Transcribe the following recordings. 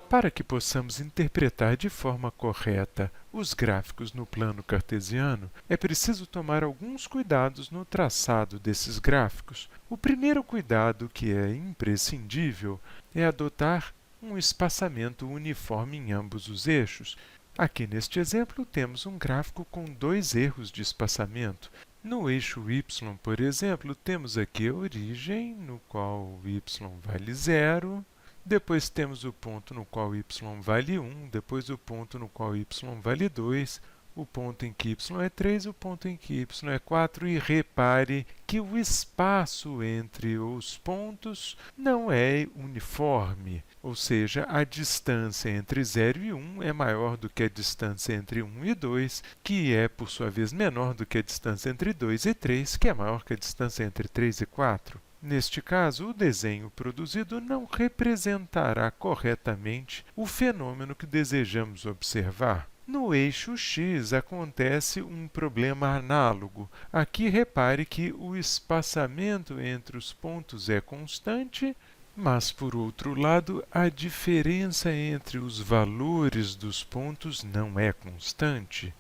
Para que possamos interpretar de forma correta os gráficos no plano cartesiano, é preciso tomar alguns cuidados no traçado desses gráficos. O primeiro cuidado, que é imprescindível, é adotar um espaçamento uniforme em ambos os eixos. Aqui neste exemplo temos um gráfico com 2 erros de espaçamento. No eixo y, por exemplo, temos aqui a origem, no qual y vale 0. Depois temos o ponto no qual y vale 1, depois o ponto no qual y vale 2, o ponto em que y é 3, o ponto em que y é 4, e repare que o espaço entre os pontos não é uniforme, ou seja, a distância entre 0 e 1 é maior do que a distância entre 1 e 2, que é, por sua vez, menor do que a distância entre 2 e 3, que é maior que a distância entre 3 e 4. Neste caso, o desenho produzido não representará corretamente o fenômeno que desejamos observar. No eixo x acontece um problema análogo. Aqui repare que o espaçamento entre os pontos é constante, mas, por outro lado, a diferença entre os valores dos pontos não é constante.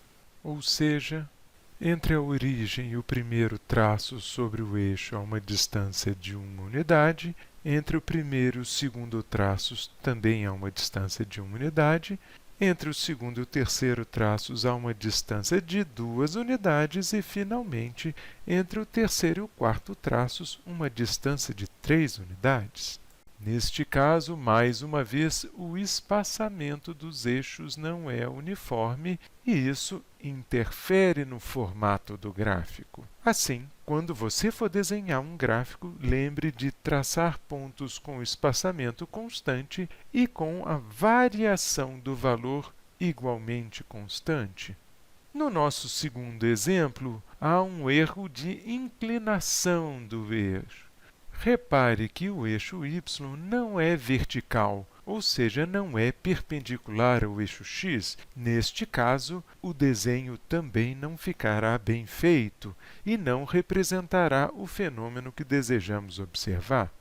Ou seja, entre a origem e o primeiro traço sobre o eixo há uma distância de 1 unidade, entre o primeiro e o segundo traços também há uma distância de 1 unidade, entre o segundo e o terceiro traços há uma distância de 2 unidades e, finalmente, entre o terceiro e o quarto traços, uma distância de 3 unidades. Neste caso, mais uma vez, o espaçamento dos eixos não é uniforme e isso interfere no formato do gráfico. Assim, quando você for desenhar um gráfico, lembre de traçar pontos com espaçamento constante e com a variação do valor igualmente constante. No nosso segundo exemplo, há um erro de inclinação do eixo. Repare que o eixo y não é vertical, ou seja, não é perpendicular ao eixo x. Neste caso, o desenho também não ficará bem feito e não representará o fenômeno que desejamos observar.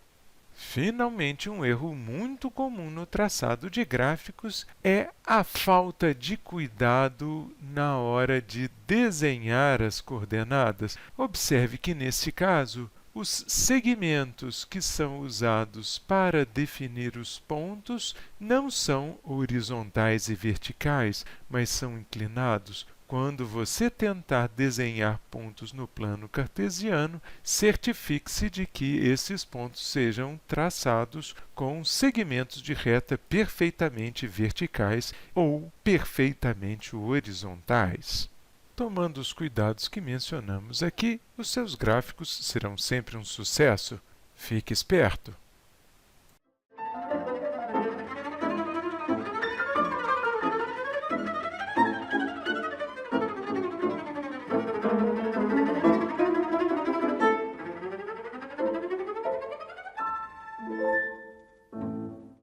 Finalmente, um erro muito comum no traçado de gráficos é a falta de cuidado na hora de desenhar as coordenadas. Observe que, nesse caso, os segmentos que são usados para definir os pontos não são horizontais e verticais, mas são inclinados. Quando você tentar desenhar pontos no plano cartesiano, certifique-se de que esses pontos sejam traçados com segmentos de reta perfeitamente verticais ou perfeitamente horizontais. Tomando os cuidados que mencionamos aqui, os seus gráficos serão sempre um sucesso. Fique esperto!